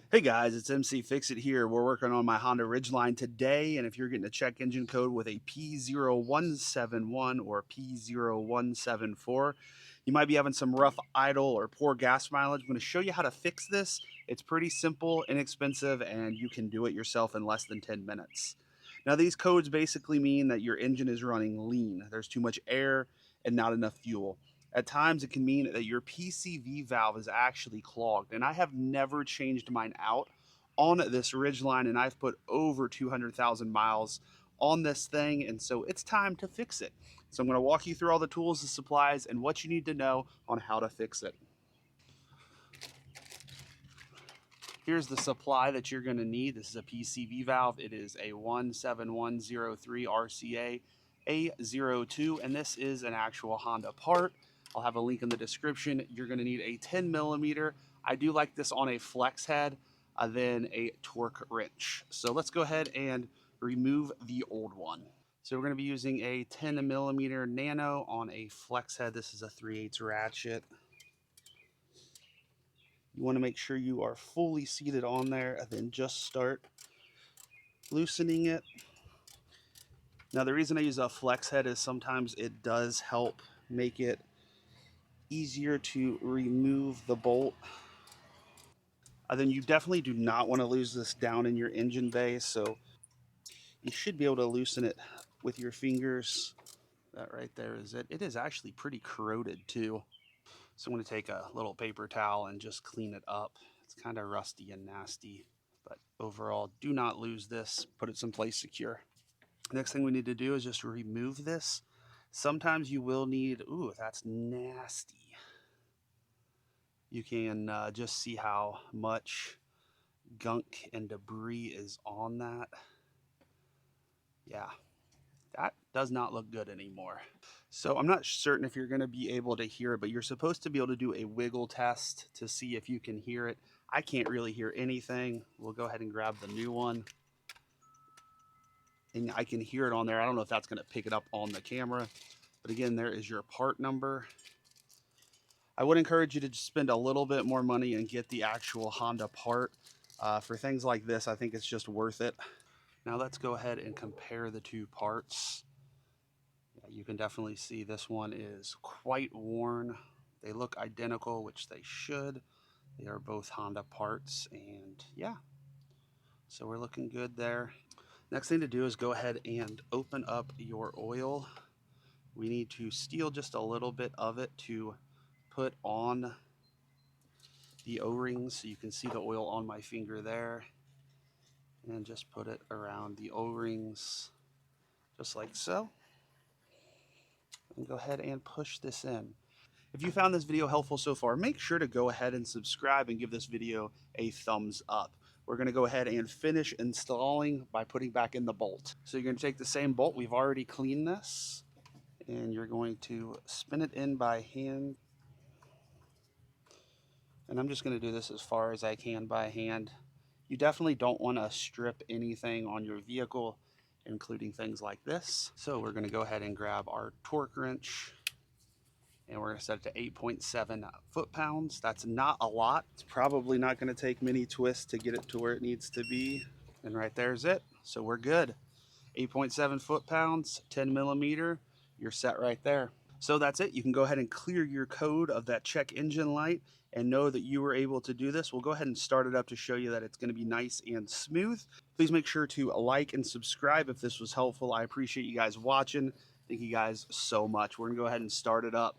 Hey guys, it's MC Fix It here. We're working on my Honda Ridgeline today, and if you're getting a check engine code with a P0171 or P0174, you might be having some rough idle or poor gas mileage. I'm going to show you how to fix this. It's pretty simple, inexpensive, and you can do it yourself in less than 10 minutes. Now, these codes basically mean that your engine is running lean. There's too much air and not enough fuel. At times, it can mean that your PCV valve is actually clogged, and I have never changed mine out on this Ridgeline, and I've put over 200,000 miles on this thing, and so it's time to fix it. So I'm going to walk you through all the tools and supplies and what you need to know on how to fix it. Here's the supply that you're going to need. This is a PCV valve. It is a 17103 RCA A02, and this is an actual Honda part. I'll have a link in the description. You're going to need a 10 millimeter. I do like this on a flex head, then a torque wrench. So let's go ahead and remove the old one. So we're going to be using a 10 millimeter nano on a flex head. This is a 3/8 ratchet. You want to make sure you are fully seated on there and then just start loosening it. Now the reason I use a flex head is sometimes it does help make it easier to remove the bolt. Then you definitely do not want to lose this down in your engine bay, so you should be able to loosen it with your fingers. That right there is it. It is actually pretty corroded too. So I'm going to take a little paper towel and just clean it up. It's kind of rusty and nasty, but overall, do not lose this. Put it someplace secure. Next thing we need to do is just remove this. Sometimes you will need, ooh, that's nasty. You can just see how much gunk and debris is on that. Yeah, that does not look good anymore. So I'm not certain if you're going to be able to hear it, but you're supposed to be able to do a wiggle test to see if you can hear it. I can't really hear anything. We'll go ahead and grab the new one. And I can hear it on there. I don't know if that's going to pick it up on the camera. But again, there is your part number. I would encourage you to just spend a little bit more money and get the actual Honda part. For things like this, I think it's just worth it. Now let's go ahead and compare the two parts. Yeah, you can definitely see this one is quite worn. They look identical, which they should. They are both Honda parts, and yeah. So we're looking good there. Next thing to do is go ahead and open up your oil. We need to steal just a little bit of it to put on the O-rings, so you can see the oil on my finger there, and just put it around the O-rings just like so, and go ahead and push this in. If you found this video helpful so far, make sure to go ahead and subscribe and give this video a thumbs up. We're going to go ahead and finish installing by putting back in the bolt. So you're going to take the same bolt, we've already cleaned this, and you're going to spin it in by hand. And I'm just going to do this as far as I can by hand. You definitely don't want to strip anything on your vehicle, including things like this. So we're going to go ahead and grab our torque wrench, and we're going to set it to 8.7 foot-pounds. That's not a lot. It's probably not going to take many twists to get it to where it needs to be. And right there's it. So we're good. 8.7 foot-pounds, 10 millimeter. You're set right there. So that's it. You can go ahead and clear your code of that check engine light and know that you were able to do this. We'll go ahead and start it up to show you that it's going to be nice and smooth. Please make sure to like and subscribe if this was helpful. I appreciate you guys watching. Thank you guys so much. We're going to go ahead and start it up.